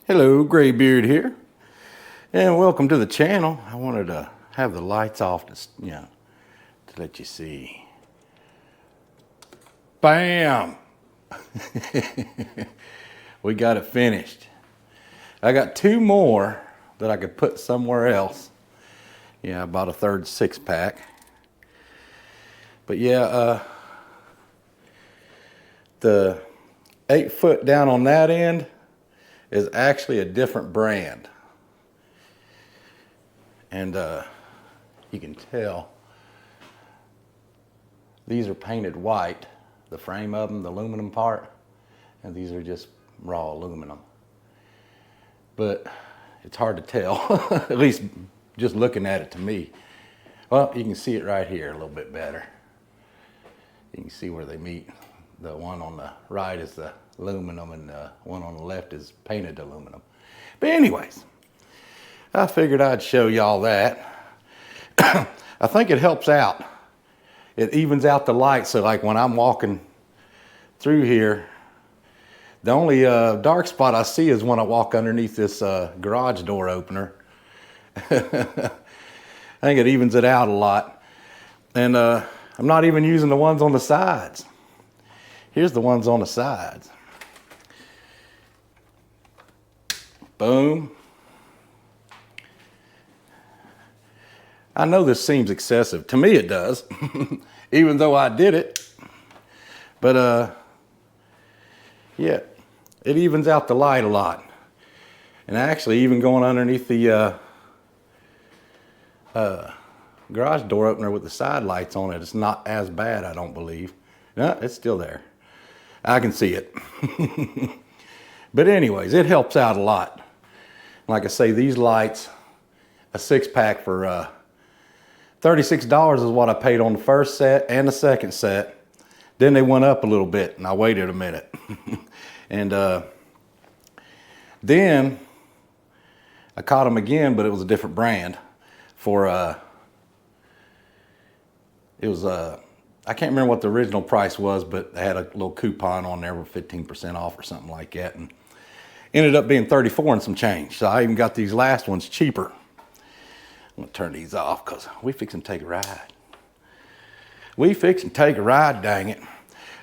Hello, Graybeard here, and welcome to the channel. I wanted to have the lights off to let you see. Bam! We got it finished. I got two more that I could put somewhere else. Yeah, I bought a third 6-pack. But yeah, the 8-foot down on that end is actually a different brand. And you can tell these are painted white, the frame of them, the aluminum part, and these are just raw aluminum. But it's hard to tell, at least just looking at it to me. Well, you can see it right here a little bit better. You can see where they meet. The one on the right is the aluminum and the one on the left is painted aluminum. But anyways, I figured I'd show y'all that. I think it helps out. It evens out the light, so like when I'm walking through here, the only dark spot I see is when I walk underneath this garage door opener. I think it evens it out a lot. And I'm not even using the ones on the sides. Here's the ones on the sides. Boom. I know this seems excessive. To me it does, even though I did it. But yeah, it evens out the light a lot. And actually even going underneath the garage door opener with the side lights on it, it's not as bad, I don't believe. No, it's still there. I can see it. But anyways, it helps out a lot. Like I say, these lights, a 6-pack for $36 is what I paid on the first set and the second set. Then they went up a little bit and I waited a minute. And then I caught them again, but it was a different brand for, it was, I can't remember what the original price was, but they had a little coupon on there with 15% off or something like that. And ended up being 34 and some change. So I even got these last ones cheaper. I'm gonna turn these off because we fixing to take a ride. We fixing to take a ride, dang it.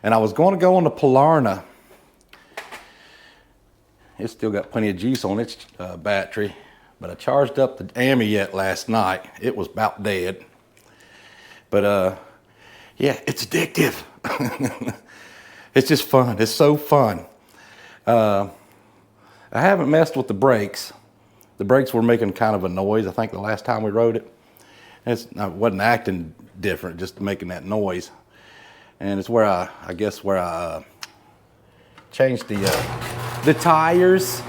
And I was going to go on the Polarna. It's still got plenty of juice on its battery, but I charged up the Amyet last night. It was about dead. But yeah, it's addictive. It's just fun. It's so fun. I haven't messed with the brakes. The brakes were making kind of a noise, I think, the last time we rode it. I wasn't acting different, just making that noise. And it's where I guess where I changed the tires.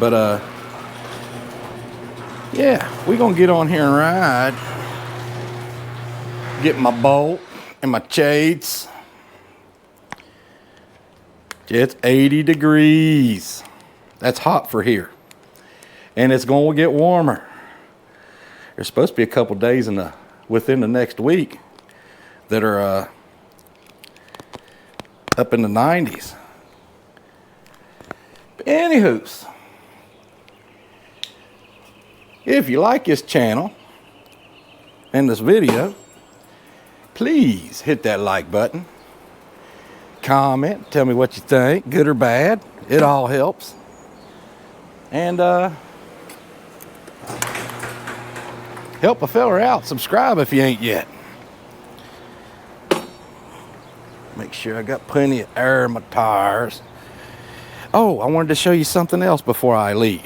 But yeah, we're gonna get on here and ride. Get my bolt and my shades. It's 80 degrees. That's hot for here. And it's going to get warmer. There's supposed to be a couple days within the next week that are up in the 90s. But anywho's, if you like this channel and this video, please hit that like button. Comment, tell me what you think, good or bad. It all helps. And help a feller out. Subscribe if you ain't yet. Make sure I got plenty of air in my tires. Oh, I wanted to show you something else before I leave.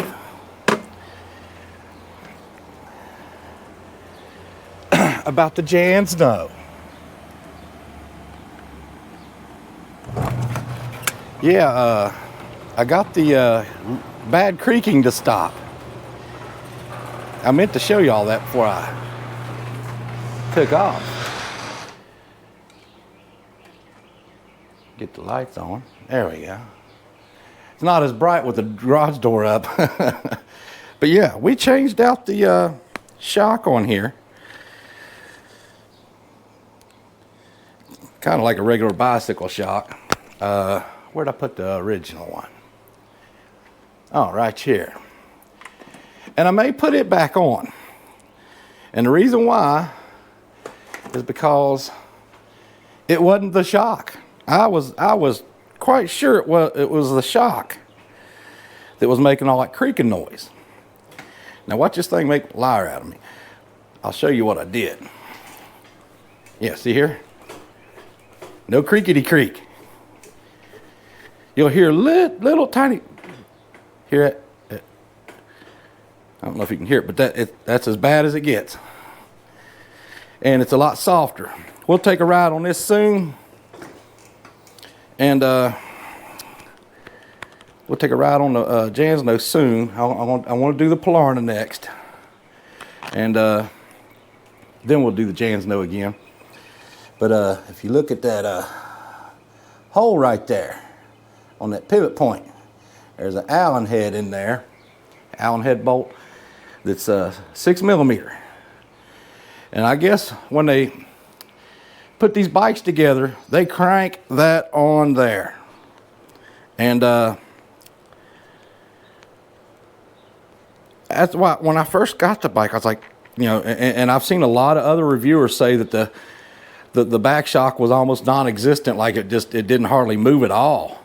About the Jan Snow. Yeah, I got the bad creaking to stop. I meant to show you all that before I took off. Get the lights on. There we go. It's not as bright with the garage door up. But yeah, we changed out the shock on here. Kind of like a regular bicycle shock. Where'd I put the original one? Oh, right here. And I may put it back on. And the reason why is because it wasn't the shock. I was quite sure it was the shock that was making all that creaking noise. Now watch this thing make a liar out of me. I'll show you what I did. Yeah, see here? No creakety creak. You'll hear little tiny, hear it? I don't know if you can hear it, but that's as bad as it gets. And it's a lot softer. We'll take a ride on this soon. And we'll take a ride on the Jansno soon. I want to do the Polarna next. And then we'll do the Jansno again. But if you look at that hole right there on that pivot point, there's an Allen head in there, Allen head bolt that's 6 millimeter. And I guess when they put these bikes together, they crank that on there. And that's why when I first got the bike, I was like, you know, and I've seen a lot of other reviewers say that the back shock was almost non-existent, like it didn't hardly move at all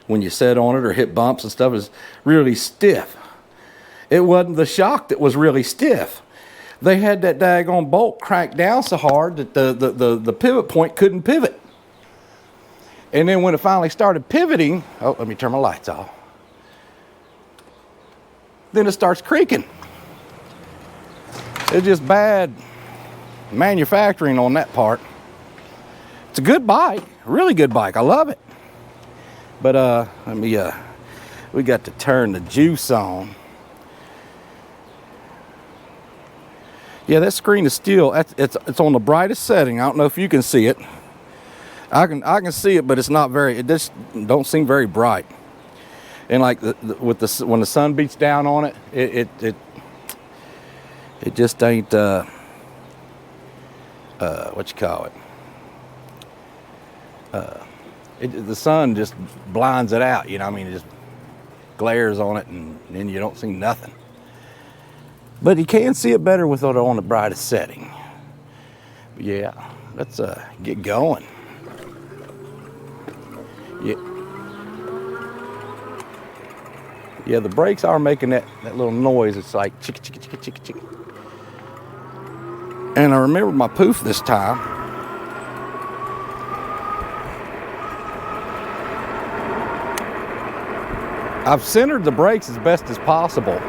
when you sat on it or hit bumps and stuff. It was really stiff. It wasn't the shock that was really stiff. They had that daggone bolt cranked down so hard that the pivot point couldn't pivot. And then when it finally started pivoting, oh, let me turn my lights off. Then it starts creaking. It's just bad manufacturing on that part. It's a good bike, really good bike. I love it. But let me we got to turn the juice on. Yeah, that screen is still it's on the brightest setting. I don't know if you can see it. I can see it, but it's not very. It just don't seem very bright. And like when the sun beats down on it, it just ain't what you call it. The sun just blinds it out, you know. I mean, it just glares on it, and then you don't see nothing. But you can see it better with it on the brightest setting. But yeah, let's get going. Yeah, the brakes are making that little noise. It's like chicka chicka chicka chicka chicka. And I remembered my poof this time. I've centered the brakes as best as possible.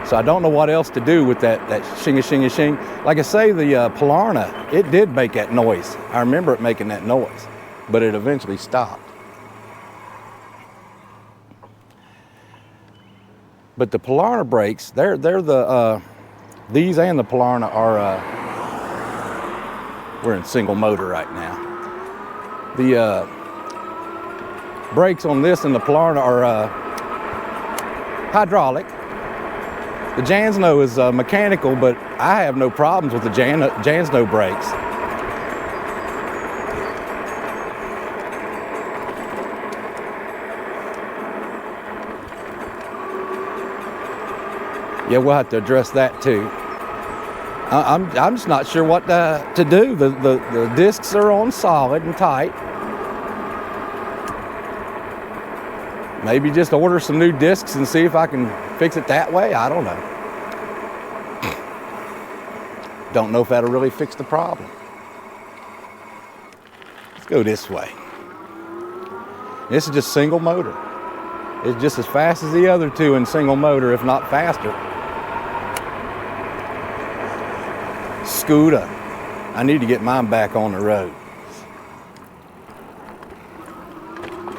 So I don't know what else to do with that shinga shinga shing. Like I say, the Polarna, it did make that noise. I remember it making that noise, but it eventually stopped. But the Polarna brakes, they're the these and the Polarna are we're in single motor right now. The brakes on this and the Polarna are hydraulic. The Jansno is mechanical, but I have no problems with the Jansno brakes. Yeah, we'll have to address that too. I'm just not sure what to do. The discs are on solid and tight. Maybe just order some new discs and see if I can fix it that way. I don't know. Don't know if that'll really fix the problem. Let's go this way. This is just single motor. It's just as fast as the other two in single motor, if not faster. Scooter. I need to get mine back on the road.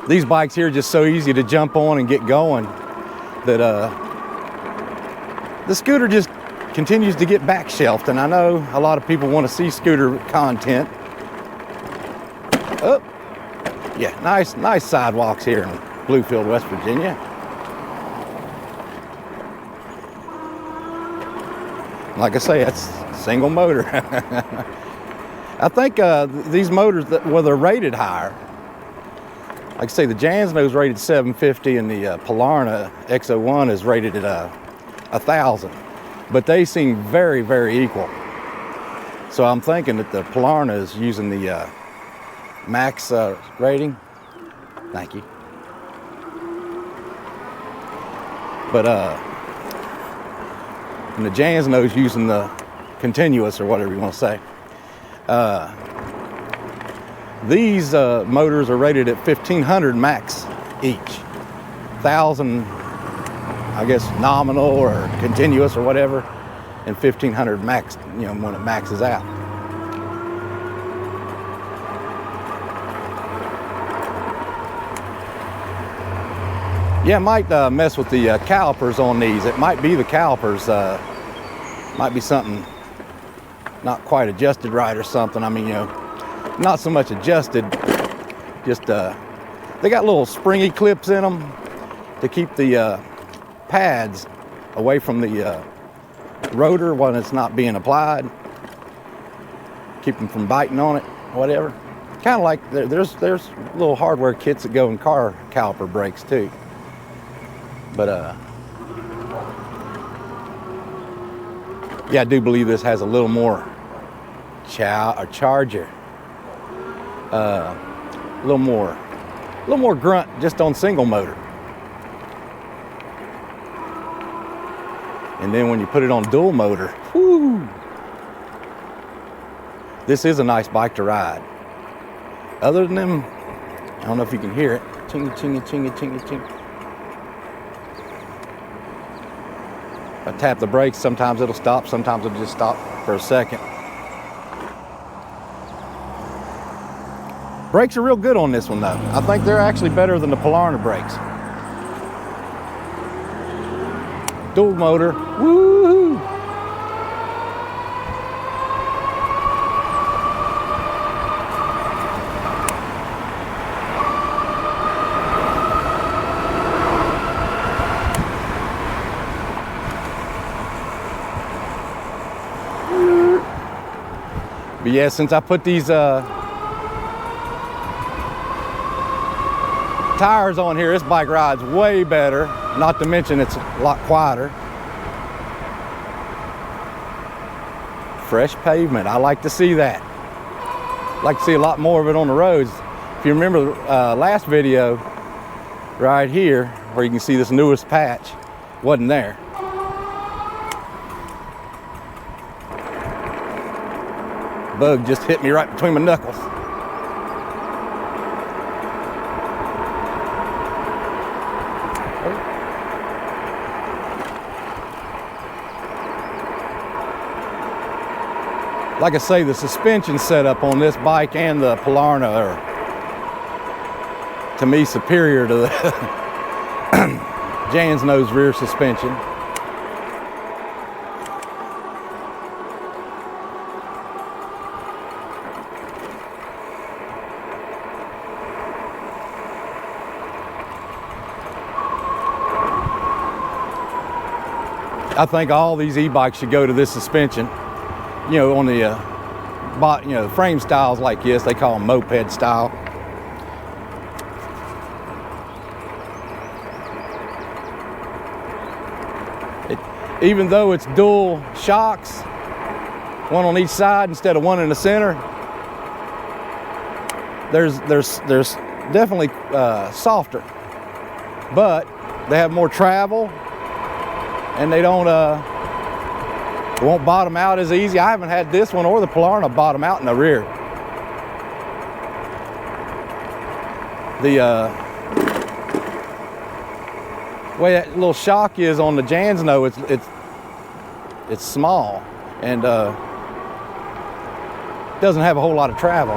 These bikes here are just so easy to jump on and get going that the scooter just continues to get back shelved. And I know a lot of people want to see scooter content. Oh, yeah, nice sidewalks here in Bluefield, West Virginia. Like I say, that's single motor. I think these motors, they're rated higher. Like I say, the Jansno is rated 750 and the Polarna X01 is rated at 1,000. But they seem very, very equal. So I'm thinking that the Polarna is using the max rating. Thank you. But and the Jansno is using the continuous, or whatever you want to say. These motors are rated at 1,500 max each. 1,000, I guess, nominal or continuous or whatever, and 1,500 max, you know, when it maxes out. Yeah, I might mess with the calipers on these. It might be the calipers, might be something not quite adjusted right or something. I mean, you know, not so much adjusted, just they got little springy clips in them to keep the pads away from the rotor when it's not being applied, keep them from biting on it, whatever. Kind of like there's little hardware kits that go in car caliper brakes too. But yeah, I do believe this has a little more charger, a little more grunt just on single motor. And then when you put it on dual motor, whoo, this is a nice bike to ride. Other than them, I don't know if you can hear it, chingy, chingy, chingy, chingy, chingy. I tap the brakes, sometimes it'll stop, sometimes it'll just stop for a second. Brakes are real good on this one though. I think they're actually better than the Polarna brakes. Dual motor, woo! But yeah, since I put these tires on here, this bike rides way better. Not to mention it's a lot quieter. Fresh pavement, I like to see that. Like to see a lot more of it on the roads. If you remember the last video right here, where you can see this newest patch, wasn't there. Bug just hit me right between my knuckles. Like I say, the suspension setup on this bike and the Polarna are, to me, superior to the Jansno's rear suspension. I think all these e-bikes should go to this suspension. You know, on the frame styles like this, they call them moped style. Even though it's dual shocks, one on each side instead of one in the center, there's definitely softer, but they have more travel, and they don't won't bottom out as easy. I haven't had this one or the Polarna bottom out in the rear. The way that little shock is on the Jansno, it's small and doesn't have a whole lot of travel.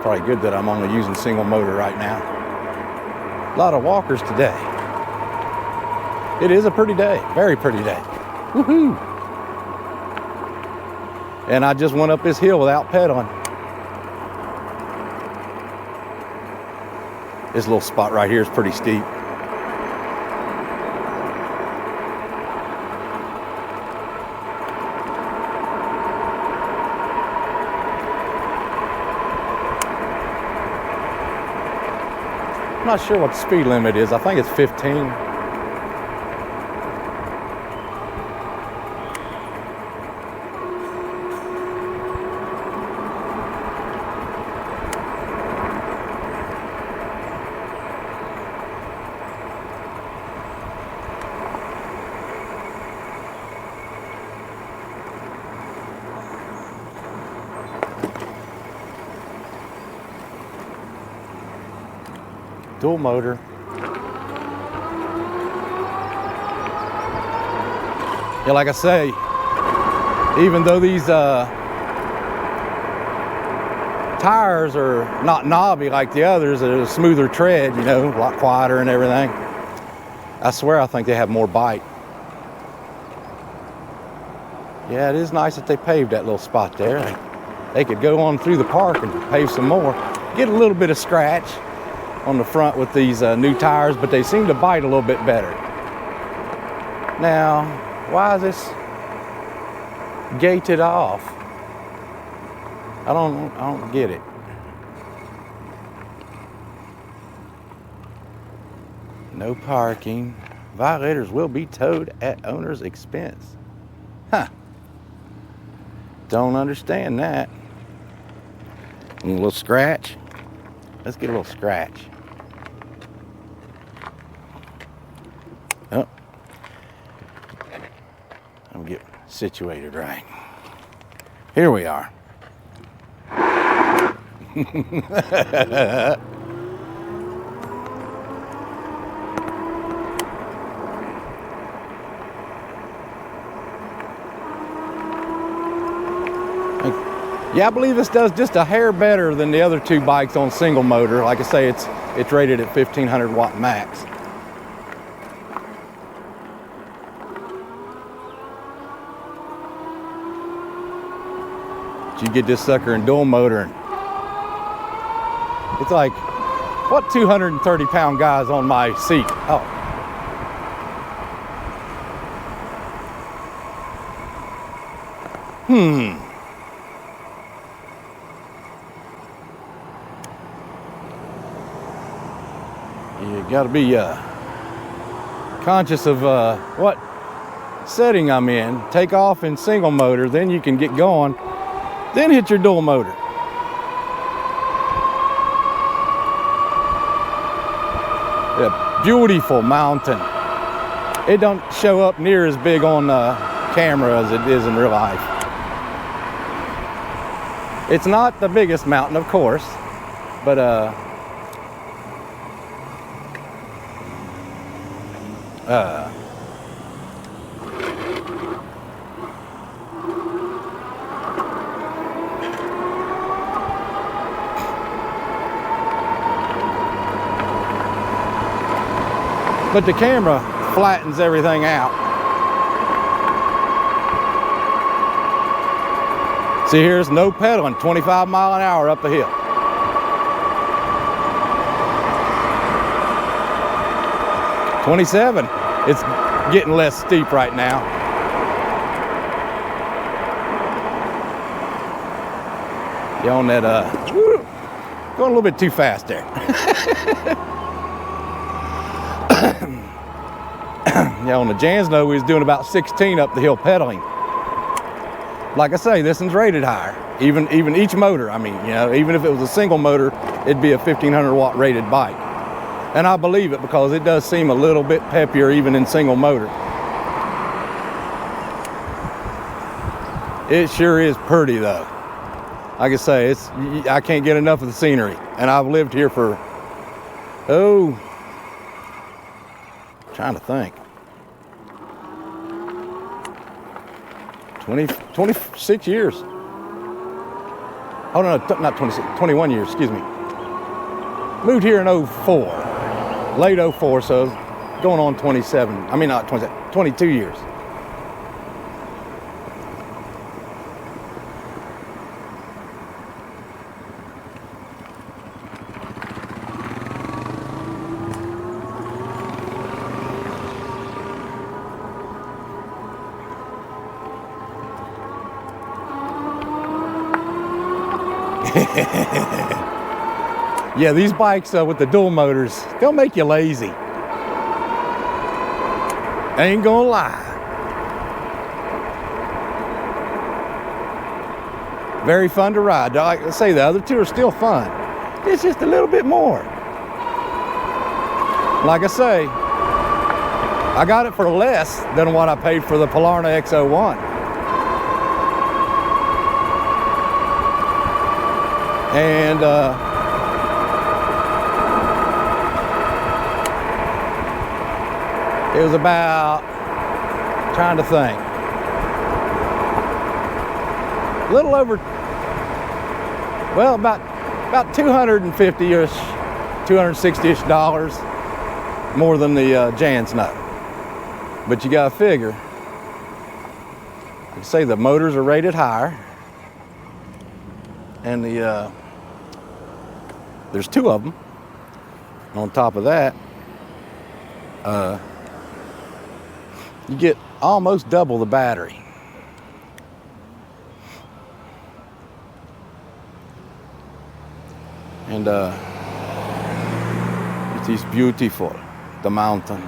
Probably good that I'm only using single motor right now. A lot of walkers today. It is a pretty day, very pretty day. Woohoo! And I just went up this hill without pedaling. This little spot right here is pretty steep. I'm not sure what the speed limit is. I think it's 15. Dual motor. Yeah, like I say, even though these tires are not knobby like the others, they're a smoother tread, you know, a lot quieter and everything. I swear I think they have more bite. Yeah, it is nice that they paved that little spot there. They could go on through the park and pave some more. Get a little bit of scratch on the front with these new tires, but they seem to bite a little bit better. Now, why is this gated off? I don't get it. No parking. Violators will be towed at owner's expense. Huh. Don't understand that. A little scratch. Let's get a little scratch. Oh. I'll get situated right. Here we are. Yeah, I believe this does just a hair better than the other two bikes on single motor. Like I say, it's rated at 1500 watt max. You get this sucker in dual motor, and it's like, what 230 pound guys on my seat? Oh. You got to be conscious of what setting I'm in. Take off in single motor, then you can get going. Then hit your dual motor. A beautiful mountain. It don't show up near as big on camera as it is in real life. It's not the biggest mountain, of course, but but the camera flattens everything out. See, here's no pedaling, 25 mile an hour up the hill. "27, it's getting less steep right now. You on that, going a little bit too fast there. Yeah, on the Jansno, we was doing about 16 up the hill pedaling. Like I say, this one's rated higher. Even each motor, I mean, you know, even if it was a single motor, it'd be a 1500 watt rated bike. And I believe it because it does seem a little bit peppier even in single motor. It sure is pretty though. Like I say, I can't get enough of the scenery. And I've lived here for, trying to think. 26 years. Oh no, not 26, 21 years, excuse me. Moved here in 04, late 04, so going on 27, I mean not 27, 22 years. Yeah, these bikes with the dual motors, they'll make you lazy. Ain't gonna lie. Very fun to ride. Like I say, the other two are still fun. It's just a little bit more. Like I say, I got it for less than what I paid for the Polarna X01. And it was about, trying to think, a little over, well, about 250-ish, 260-ish dollars more than the Jan's nut. But you gotta figure, like I say, the motors are rated higher, and the there's two of them. On top of that, you get almost double the battery. And it is beautiful, the mountain.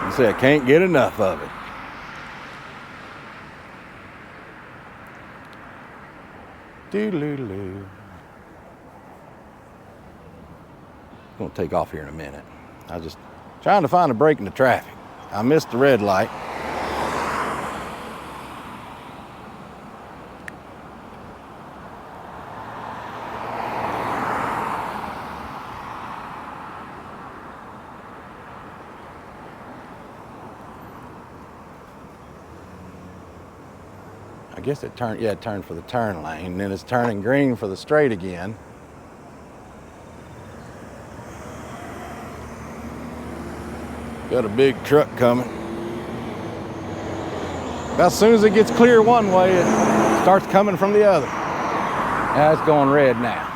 I say I can't get enough of it. Doodaloo. Gonna take off here in a minute. I just trying to find a break in the traffic. I missed the red light. I guess it turned, yeah, it turned for the turn lane, and then it's turning green for the straight again. Got a big truck coming. About as soon as it gets clear one way, it starts coming from the other. Now it's going red now.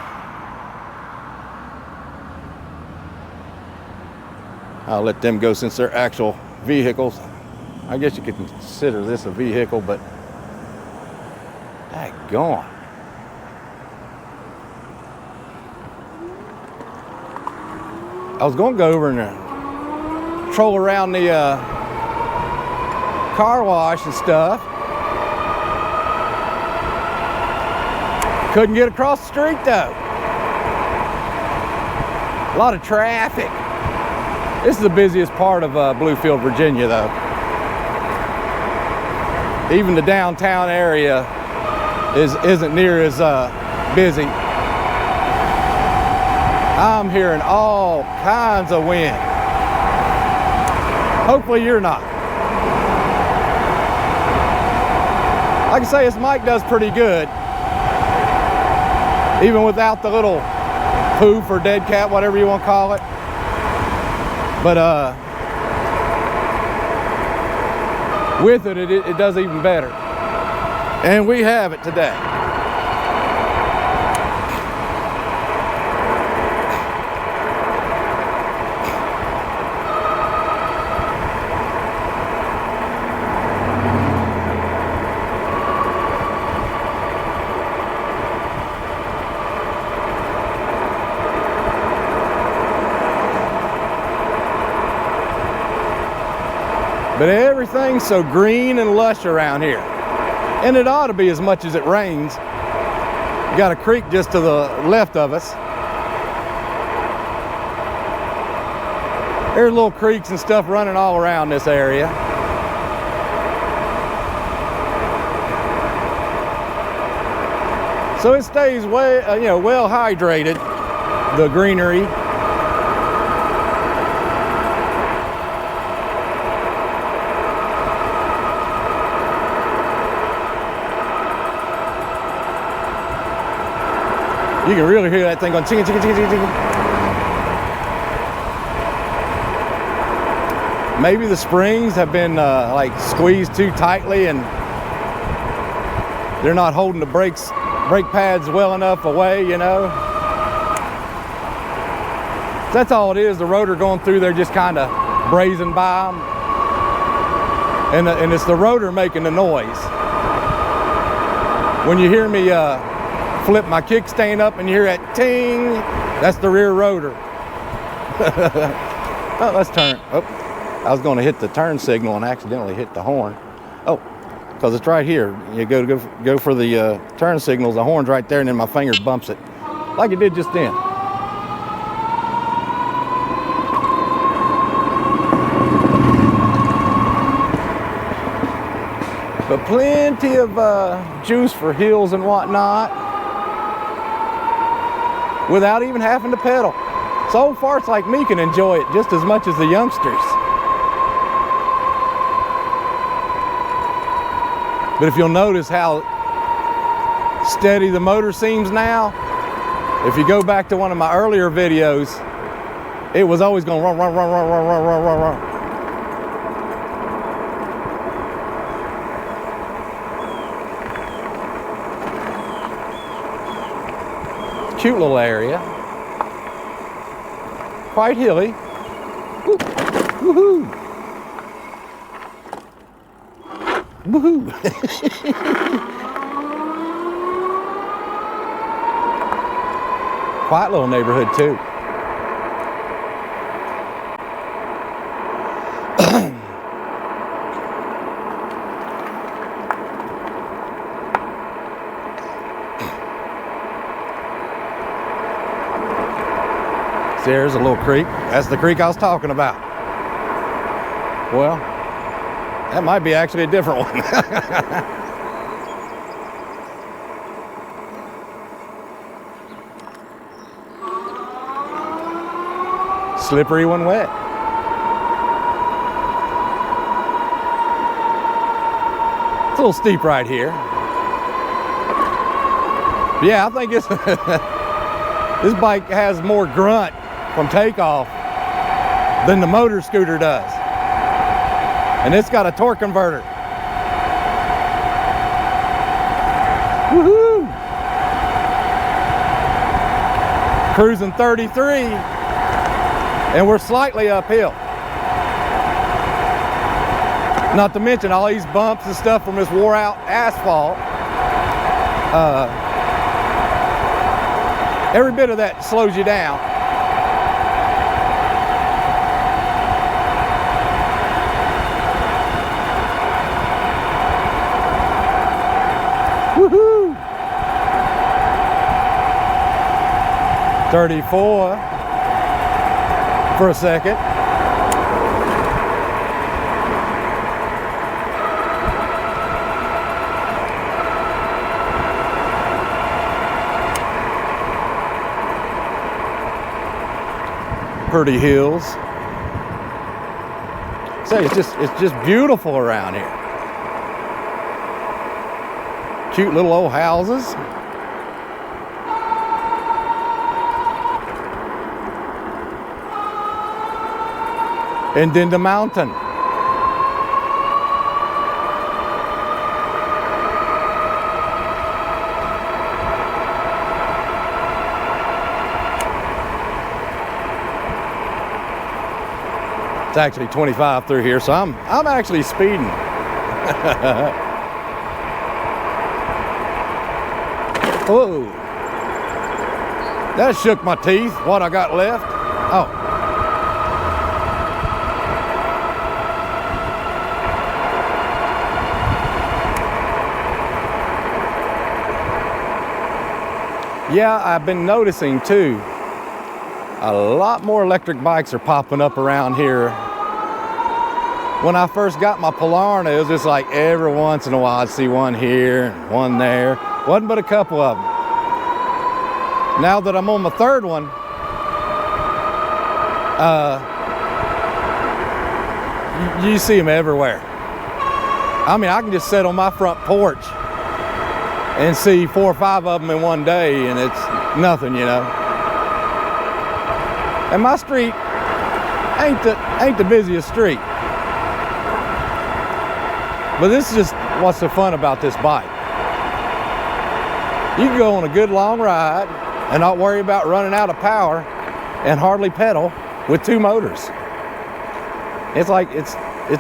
I'll let them go since they're actual vehicles. I guess you could consider this a vehicle, but daggone. I was going to go over and troll around the car wash and stuff. Couldn't get across the street though. A lot of traffic. This is the busiest part of Bluefield, Virginia though. Even the downtown area isn't near as busy. I'm hearing all kinds of wind. Hopefully you're not. Like I say, this mic does pretty good. Even without the little poof or dead cat, whatever you want to call it. But with it does even better. And we have it today. But everything's so green and lush around here. And it ought to be as much as it rains. You got a creek just to the left of us. There's little creeks and stuff running all around this area. So it stays way, well hydrated, the greenery. You can really hear that thing going ching, ching, ching, ching, ching. Maybe the springs have been like squeezed too tightly and they're not holding the brake pads well enough away, you know. That's all it is, the rotor going through there just kind of brazing by them. And it's the rotor making the noise. When you hear me flip my kickstand up and you hear that ting, that's the rear rotor. Oh, let's turn. Oh, I was going to hit the turn signal and accidentally hit the horn. Oh, because it's right here. You go for the turn signals, the horn's right there, and then my finger bumps it, like it did just then. But plenty of juice for hills and whatnot without even having to pedal. So old farts like me can enjoy it just as much as the youngsters. But if you'll notice how steady the motor seems now, if you go back to one of my earlier videos, it was always going run, run, run, run, run, run, run, run, run. Cute little area, quite hilly. Woo. Woohoo! Woohoo! Quiet little neighborhood too. There's a little creek. That's the creek I was talking about. Well, that might be actually a different one. Slippery when wet. It's a little steep right here. Yeah, I think it's this bike has more grunt from takeoff than the motor scooter does. And it's got a torque converter. Woohoo! Cruising 33, and we're slightly uphill. Not to mention all these bumps and stuff from this wore out asphalt. Every bit of that slows you down. Woohoo! 34 for a second. Pretty hills. Say, it's just beautiful around here. Cute little old houses. And then the mountain. It's actually 25 through here, so I'm actually speeding. Whoa. That shook my teeth, what I got left. Oh. Yeah, I've been noticing too, a lot more electric bikes are popping up around here. When I first got my Polarna, it was just like every once in a while I'd see one here and one there. Wasn't but a couple of them. Now that I'm on my third one, you see them everywhere. I mean, I can just sit on my front porch and see 4 or 5 of them in one day, and it's nothing, you know. And my street ain't the busiest street. But this is just what's so fun about this bike. You can go on a good long ride and not worry about running out of power and hardly pedal with 2 motors. It's like, it's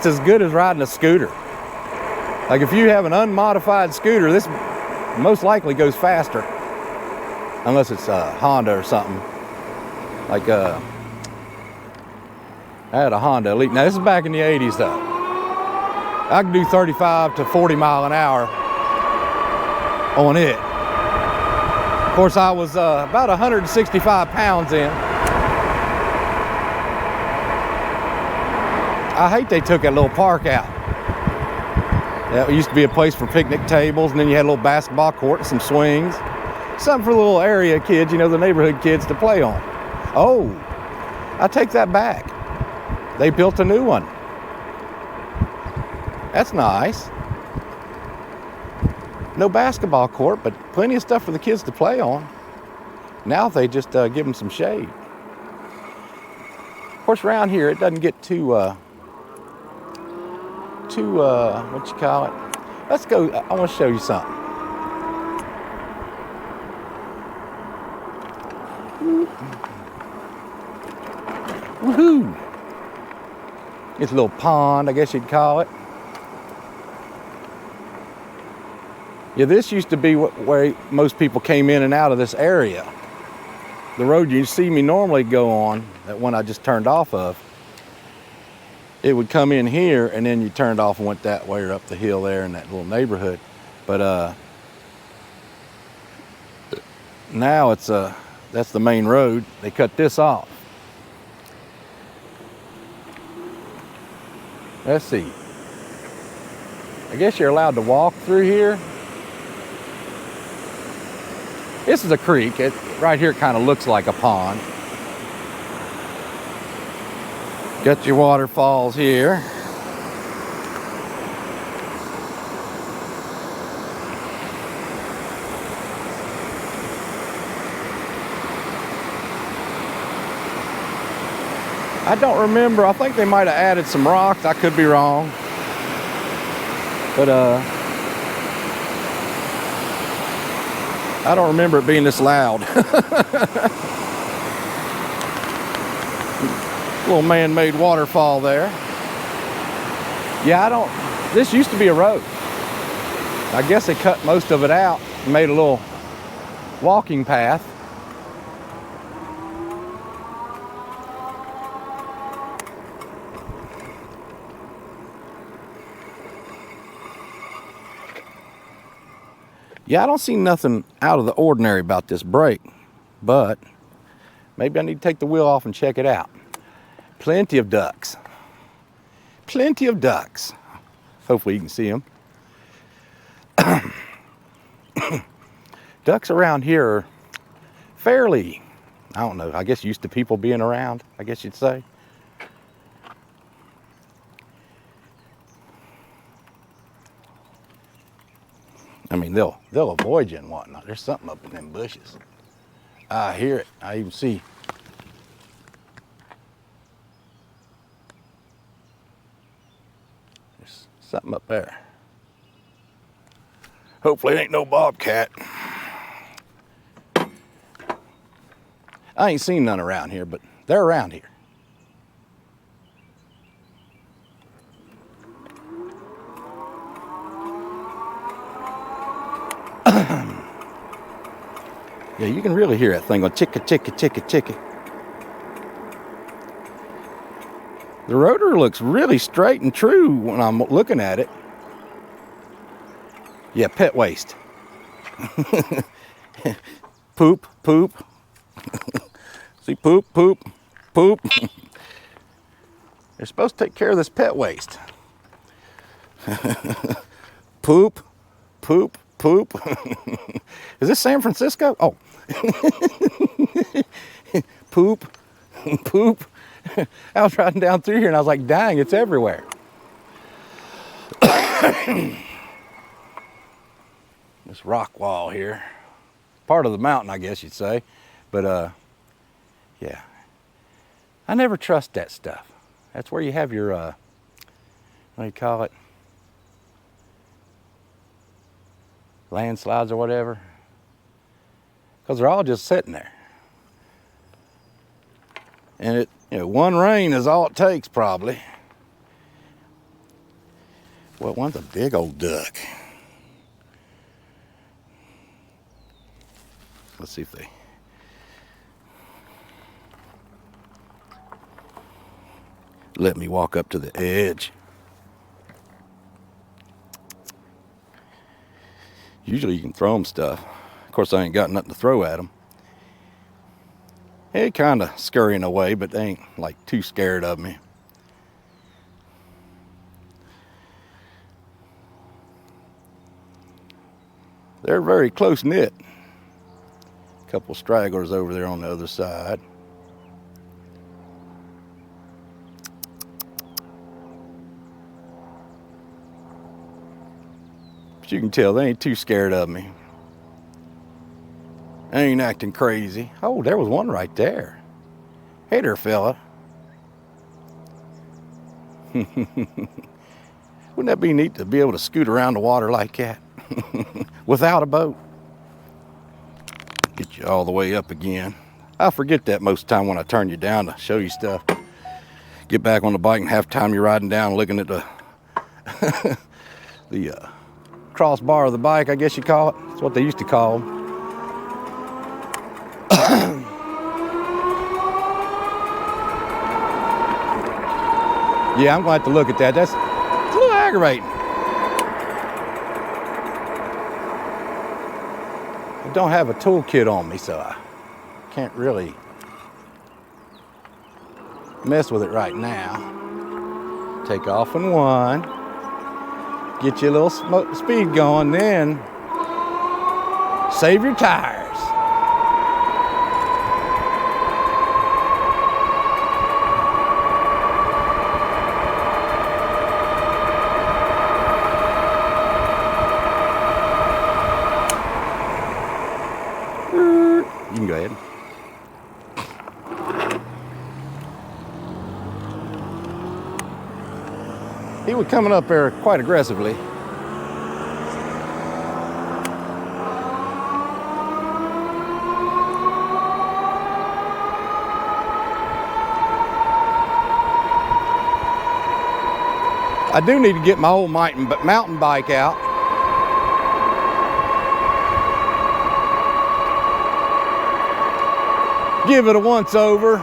as good as riding a scooter. Like if you have an unmodified scooter, most likely goes faster, unless it's a Honda or something. Like I had a Honda Elite. Now this is back in the 80s though. I could do 35 to 40 mile an hour on it. Of course, I was about 165 pounds in. I hate they took that little park out. That used to be a place for picnic tables, and then you had a little basketball court and some swings. Something for the little area kids, you know, the neighborhood kids to play on. Oh, I take that back. They built a new one. That's nice. No basketball court, but plenty of stuff for the kids to play on. Now they just give them some shade. Of course, around here it doesn't get too what you call it? Let's go. I want to show you something. Woohoo! It's a little pond, I guess you'd call it. Yeah, this used to be where most people came in and out of this area. The road you see me normally go on, that one I just turned off of, it would come in here and then you turned off and went that way or up the hill there in that little neighborhood. But now it's that's the main road. They cut this off. Let's see. I guess you're allowed to walk through here. This is a creek. Right here it kind of looks like a pond. Got your waterfalls here. I don't remember. I think they might have added some rocks. I could be wrong. But I don't remember it being this loud. Little man-made waterfall there. Yeah, this used to be a road. I guess they cut most of it out and made a little walking path. Yeah, I don't see nothing out of the ordinary about this brake, but maybe I need to take the wheel off and check it out. Plenty of ducks. Plenty of ducks. Hopefully you can see them. Ducks around here are fairly, I don't know, I guess used to people being around, I guess you'd say. I mean, they'll avoid you and whatnot. There's something up in them bushes. I hear it. I even see. There's something up there. Hopefully it ain't no bobcat. I ain't seen none around here, but they're around here. Yeah, you can really hear that thing going chicka, chicka, chicka, chicka. The rotor looks really straight and true when I'm looking at it. Yeah, pet waste. Poop, poop. See, poop, poop, poop. They're supposed to take care of this pet waste. Poop, poop, poop. Is this San Francisco? Oh. Poop, poop. I was riding down through here and I was like, dang, it's everywhere. This rock wall here. Part of the mountain, I guess you'd say. But yeah. I never trust that stuff. That's where you have your, what do you call it? Landslides or whatever. Because they're all just sitting there. And one rain is all it takes probably. Well, one's a big old duck. Let's see if they... let me walk up to the edge. Usually you can throw them stuff. Of course, I ain't got nothing to throw at them. They kind of scurrying away, but they ain't like too scared of me. They're very close knit. A couple stragglers over there on the other side. But you can tell they ain't too scared of me. They ain't acting crazy. Oh, there was one right there. Hey there, fella. Wouldn't that be neat to be able to scoot around the water like that without a boat? Get you all the way up again. I forget that most of the time when I turn you down to show you stuff. Get back on the bike and half the time you're riding down looking at the the crossbar of the bike, I guess you call it. That's what they used to call them. Yeah, I'm going to have to look at that. It's a little aggravating. I don't have a toolkit on me, so I can't really mess with it right now. Take off in one. Get you a little speed going, then save your tires. You can go ahead. He was coming up there quite aggressively. I do need to get my old mountain bike out. Give it a once over,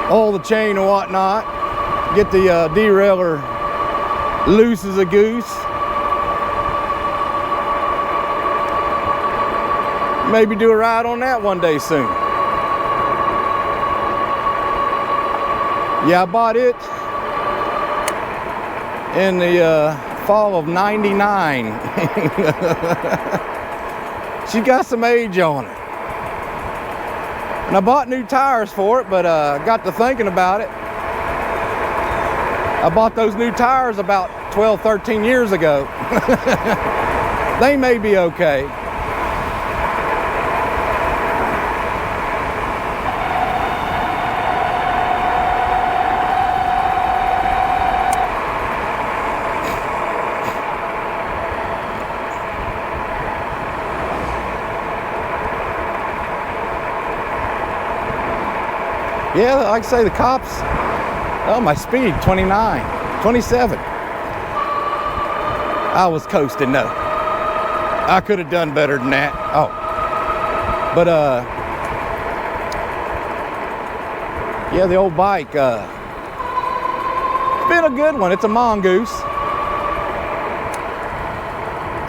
oil the chain and whatnot, get the derailleur loose as a goose. Maybe do a ride on that one day soon. Yeah, I bought it in the fall of '99. She got some age on her. And I bought new tires for it, but got to thinking about it. I bought those new tires about 12, 13 years ago. They may be okay. Yeah, like I say, the cops, oh, my speed, 29, 27. I was coasting, no. I could have done better than that. Oh. But, yeah, the old bike, it's been a good one. It's a mongoose.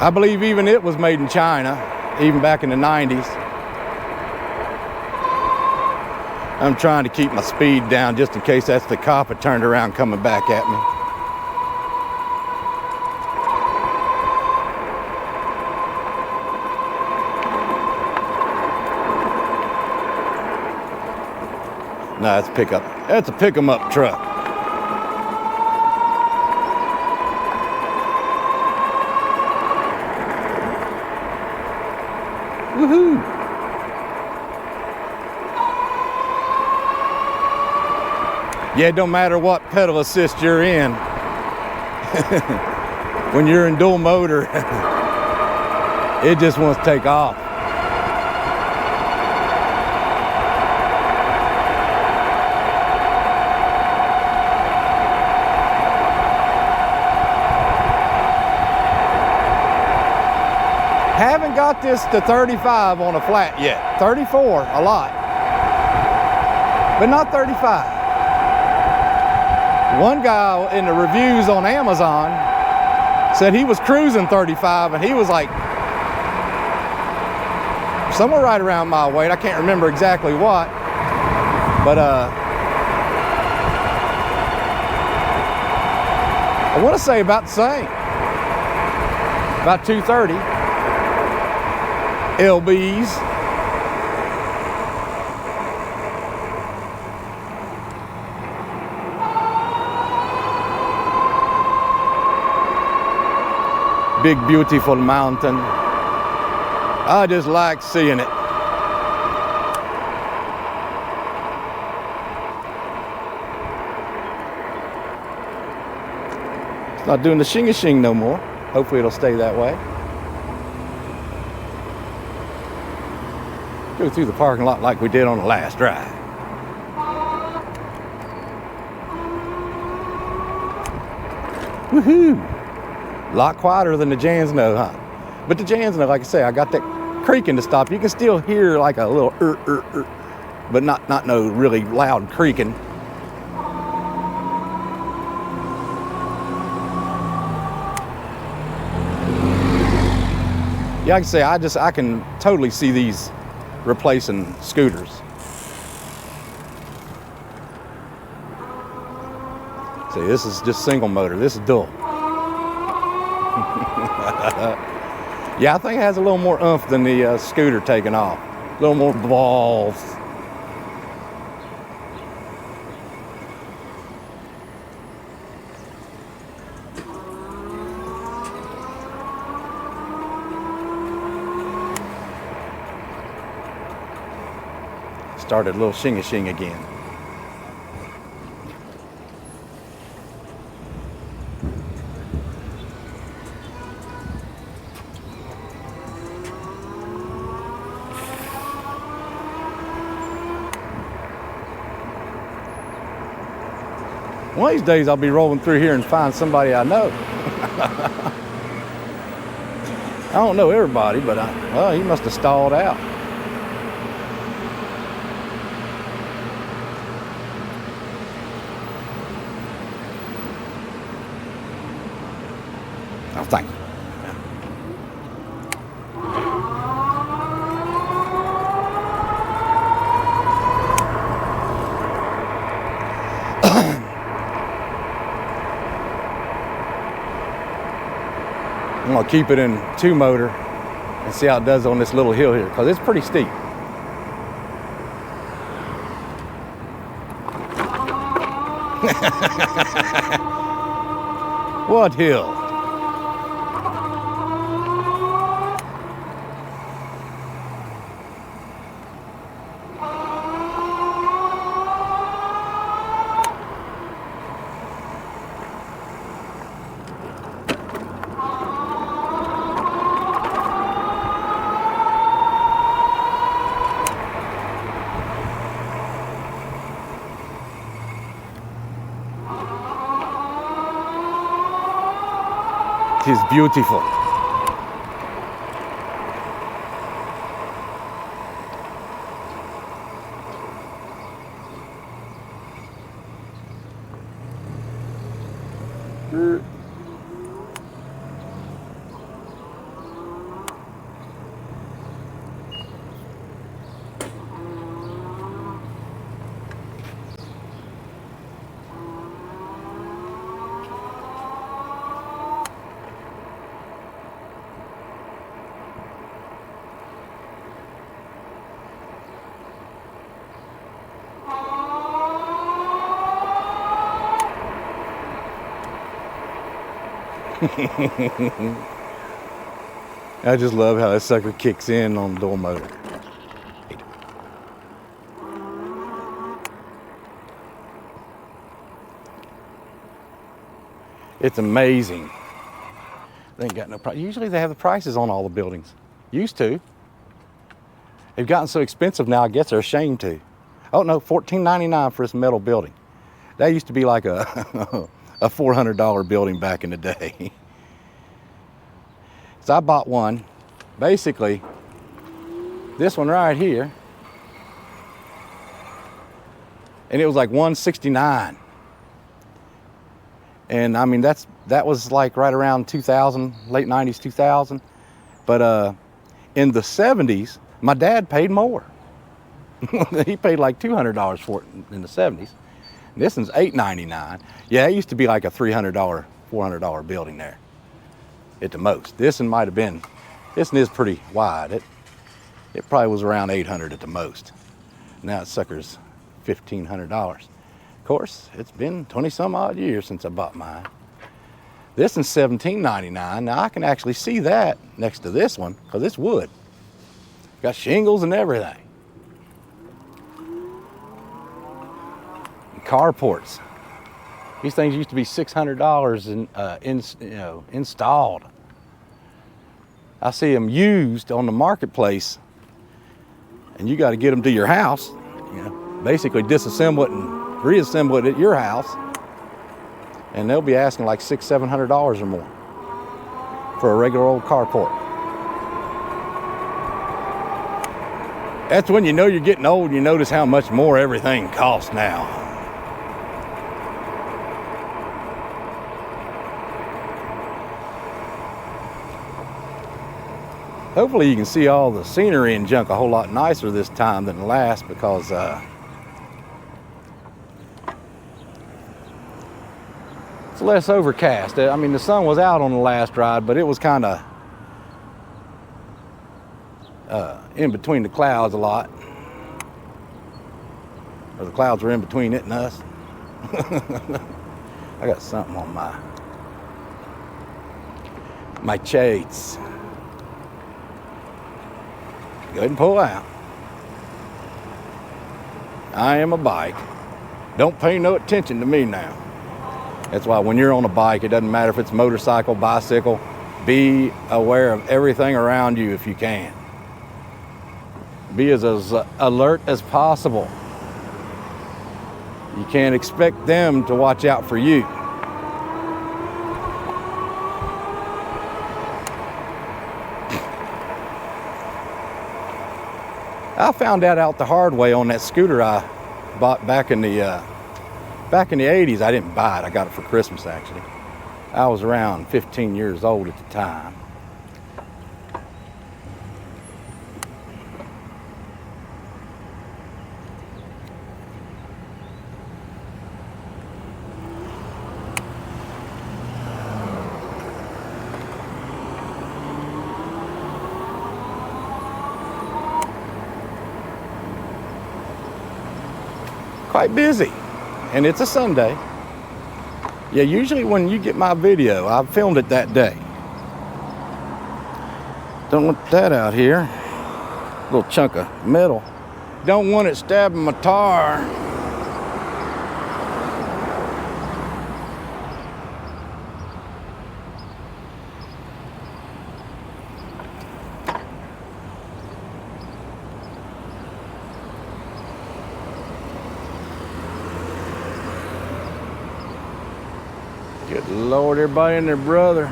I believe even it was made in China, even back in the 90s. I'm trying to keep my speed down just in case that's the cop that turned around coming back at me. No, it's a pickup. That's a pick 'em up truck. Woohoo! Yeah, it don't matter what pedal assist you're in. When you're in dual motor, it just wants to take off. Haven't got this to 35 on a flat yet. 34, a lot, but not 35. One guy in the reviews on Amazon said he was cruising 35 and he was like somewhere right around my weight. I can't remember exactly what, but I want to say about the same, about 230 LBs. Big beautiful mountain. I just like seeing it. It's not doing the shing-a-shing no more. Hopefully it'll stay that way. Go through the parking lot like we did on the last ride. Woohoo! A lot quieter than the Jansno, huh? But the Jansno, like I say, I got that creaking to stop. You can still hear like a little but not no really loud creaking. Yeah, like I say, I can totally see these replacing scooters. See, this is just single motor. This is dual. Yeah, I think it has a little more oomph than the scooter taking off. A little more balls. Started a little shing-a-shing again. One of these days I'll be rolling through here and find somebody I know. I don't know everybody, but well, he must have stalled out. Oh, thank you. I'm gonna keep it in 2-motor and see how it does on this little hill here, because it's pretty steep. What hill? It is beautiful. I just love how that sucker kicks in on the dual motor. It's amazing. They ain't got no price. Usually they have the prices on all the buildings. Used to. They've gotten so expensive now, I guess they're ashamed to. Oh no, $14.99 for this metal building. That used to be like a a $400 building back in the day. So I bought one basically, this one right here, and it was like 169. And I mean, that was like right around 2000, late 90s, 2000. But in the 70s, my dad paid more. He paid like $200 for it in the 70s. And this one's $899. Yeah, it used to be like a $300, $400 building there at the most. This one might have been, this one is pretty wide. It probably was around $800 at the most. Now it sucker's $1,500. Of course, it's been 20 some odd years since I bought mine. This one's $17.99. Now I can actually see that next to this one because it's wood. Got shingles and everything. And carports. These things used to be $600 installed. I see them used on the marketplace, and you got to get them to your house. Basically disassemble it and reassemble it at your house, and they'll be asking like $600-700 or more for a regular old carport. That's when you know you're getting old and you notice how much more everything costs now. Hopefully you can see all the scenery and junk a whole lot nicer this time than the last, because it's less overcast. I mean, the sun was out on the last ride, but it was kind of in between the clouds a lot. Or the clouds were in between it and us. I got something on my shades. Go ahead and pull out. I am a bike. Don't pay no attention to me now. That's why when you're on a bike, it doesn't matter if it's motorcycle, bicycle, be aware of everything around you if you can. Be as alert as possible. You can't expect them to watch out for you. I found that out the hard way on that scooter I bought back in the 80s. I didn't buy it. I got it for Christmas, actually. I was around 15 years old at the time. Quite busy, and it's a Sunday. Yeah, usually when you get my video, I filmed it that day. Don't want that out here. Little chunk of metal. Don't want it stabbing my tire. Good Lord, everybody and their brother.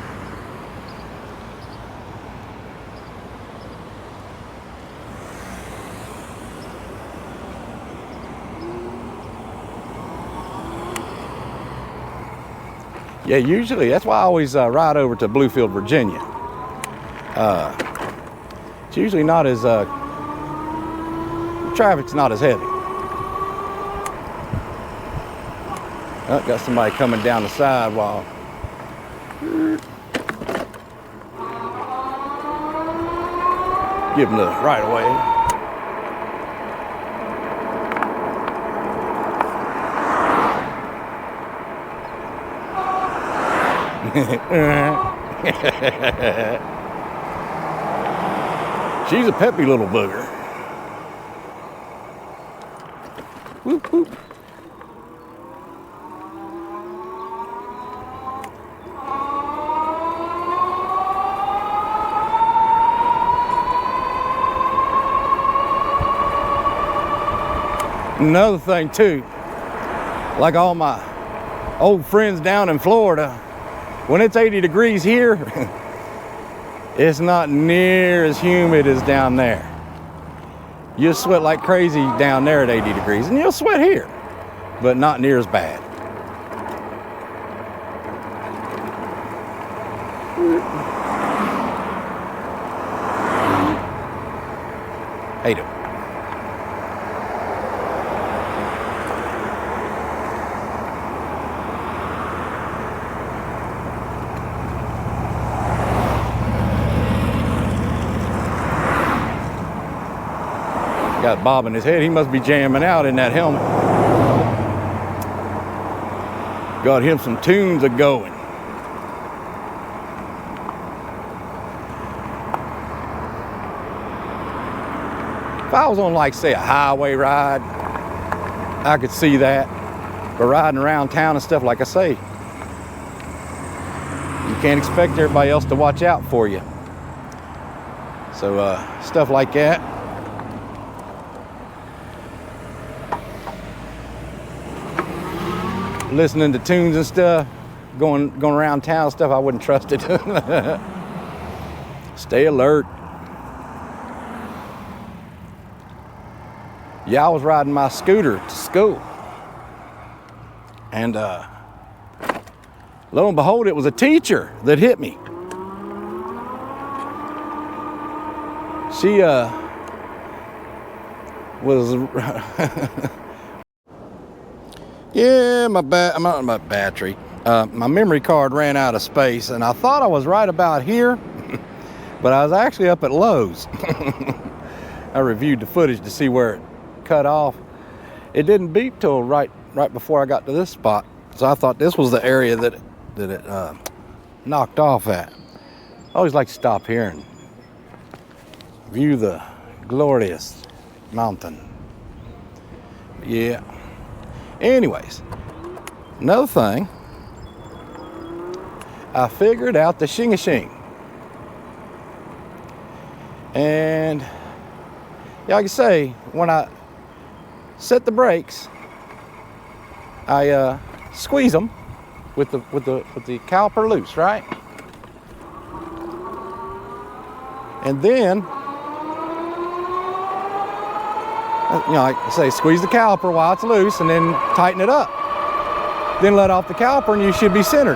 Yeah, usually, that's why I always ride over to Bluefield, Virginia. It's usually not as, traffic's not as heavy. Oh, got somebody coming down the sidewalk. Give them the right of way. She's a peppy little booger. Whoop, whoop. Another thing too, like all my old friends down in Florida, when it's 80 degrees here, It's not near as humid as down there. You'll sweat like crazy down there at 80 degrees, and you'll sweat here, but not near as bad. How you doing? Got Bob in his head. He must be jamming out in that helmet. Got him some tunes a-going. If I was on, like, say, a highway ride, I could see that. But riding around town and stuff, like I say, you can't expect everybody else to watch out for you. So, stuff like that. Listening to tunes and stuff, going around town and stuff, I wouldn't trust it. Stay alert. Yeah, I was riding my scooter to school, and lo and behold, it was a teacher that hit me. She was yeah, my battery, my memory card ran out of space, and I thought I was right about here, but I was actually up at Lowe's. I reviewed the footage to see where it cut off. It didn't beep till right before I got to this spot, so I thought this was the area that it knocked off at. I always like to stop here and view the glorious mountain. Yeah. Anyways, another thing, I figured out the shing-a-shing. And yeah, like I say, when I set the brakes, I squeeze them with the caliper loose, right? And then, you know, like I say, squeeze the caliper while it's loose and then tighten it up. Then let off the caliper and you should be centered.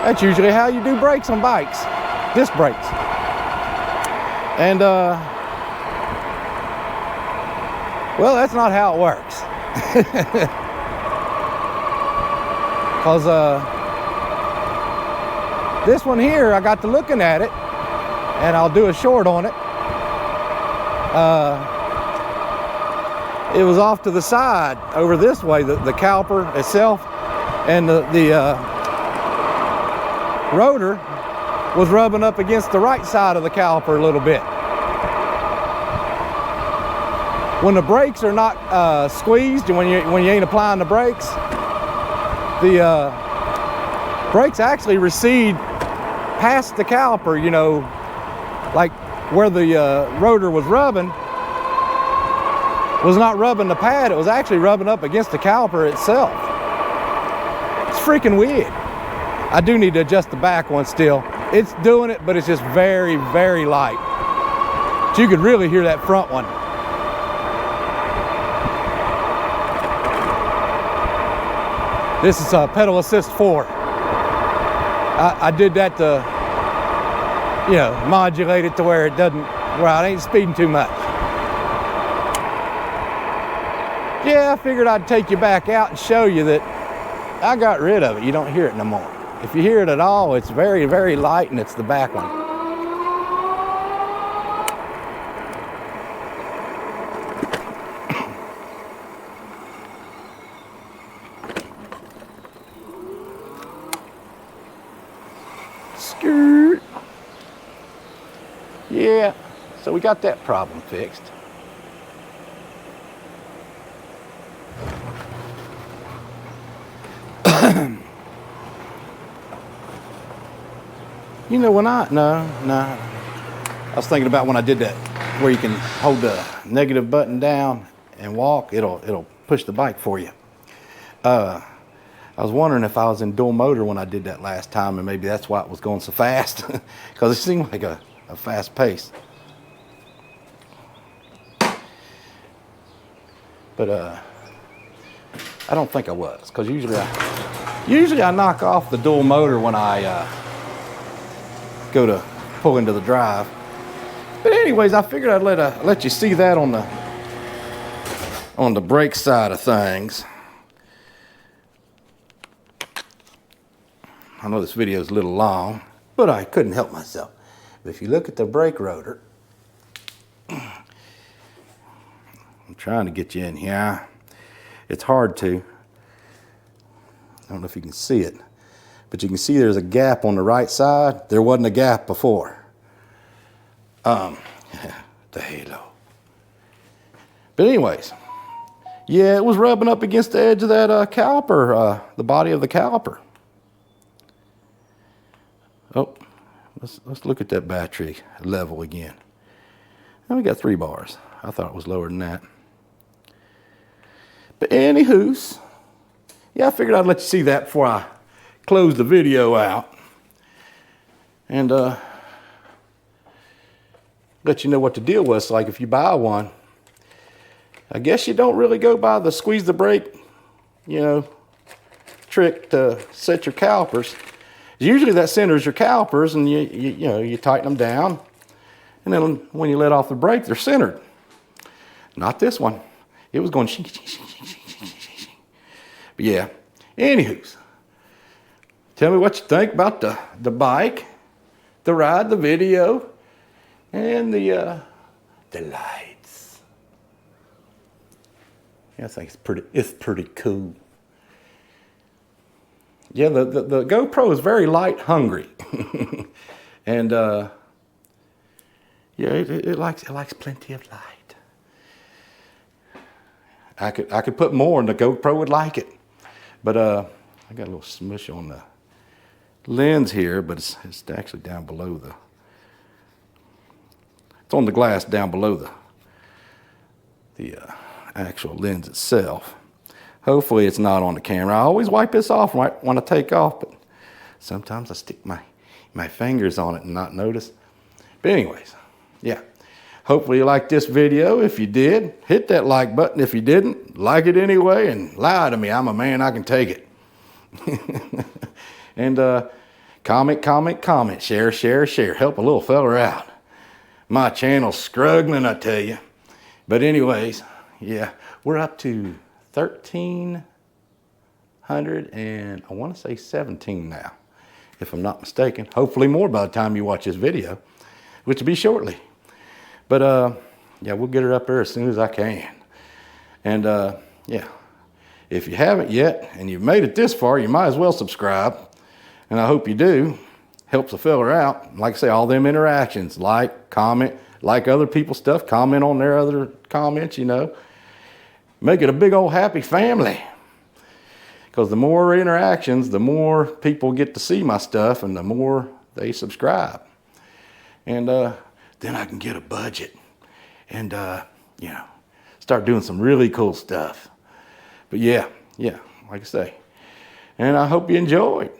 That's usually how you do brakes on bikes, disc brakes. And, well, that's not how it works. Because this one here, I got to looking at it, and I'll do a short on it. It was off to the side over this way, the caliper itself, and the rotor was rubbing up against the right side of the caliper a little bit. When the brakes are not squeezed, and when you ain't applying the brakes, the brakes actually recede past the caliper, you know, like where the rotor was rubbing was not rubbing the pad, it was actually rubbing up against the caliper itself. It's freaking weird. I do need to adjust the back one still. It's doing it, but it's just very, very light. So you could really hear that front one. This is a pedal assist 4. I did that to, you know, modulate it to where it doesn't, where I ain't speeding too much. Yeah, I figured I'd take you back out and show you that I got rid of it. You don't hear it no more. If you hear it at all, it's very, very light, and it's the back one. Skirt. Yeah, so we got that problem fixed. You know, when I was thinking about when I did that, where you can hold the negative button down and walk, it'll push the bike for you. I I was wondering if I was in dual motor when I did that last time, and maybe that's why it was going so fast, because it seemed like a fast pace. But I don't think I was, because usually I knock off the dual motor when I go to pull into the drive. But anyways, I figured I'd let you see that on the brake side of things. I know this video is a little long, but I couldn't help myself. But if you look at the brake rotor, I'm trying to get you in here. It's hard to. I don't know if you can see it, but you can see there's a gap on the right side. There wasn't a gap before. The halo. But anyways, yeah, it was rubbing up against the edge of that caliper, the body of the caliper. Oh, let's look at that battery level again. And we got 3 bars. I thought it was lower than that. But anywho's, yeah, I figured I'd let you see that before I close the video out. And let you know what the deal was. Like if you buy one, I guess you don't really go by the squeeze the brake, trick to set your calipers. Usually that centers your calipers, and you tighten them down, and then when you let off the brake, they're centered. Not this one. It was going shing, shing, shing, shing, shing, shing, shing. But yeah, anywho's, tell me what you think about the bike, the ride, the video, and the lights. Yeah, I think it's pretty cool. Yeah, the GoPro is very light hungry, and yeah, it likes plenty of light. I could put more, and the GoPro would like it, but I got a little smush on the lens here, but it's actually down below it's on the glass down below the actual lens itself. Hopefully it's not on the camera. I always wipe this off when I take off, but sometimes I stick my fingers on it and not notice. But anyways, yeah. Hopefully you liked this video. If you did, hit that like button. If you didn't, like it anyway and lie to me. I'm a man, I can take it. And comment, share. Help a little fella out. My channel's struggling, I tell you. But anyways, yeah, we're up to 1,300 and I want to say 17 now, if I'm not mistaken. Hopefully more by the time you watch this video, which will be shortly. But yeah, we'll get her up there as soon as I can. And yeah, if you haven't yet and you've made it this far, you might as well subscribe. And I hope you do. Helps a fella out. Like I say, all them interactions, like, comment, like other people's stuff, comment on their other comments, Make it a big old happy family. Because the more interactions, the more people get to see my stuff and the more they subscribe. And then I can get a budget and, start doing some really cool stuff. But yeah, like I say. And I hope you enjoyed.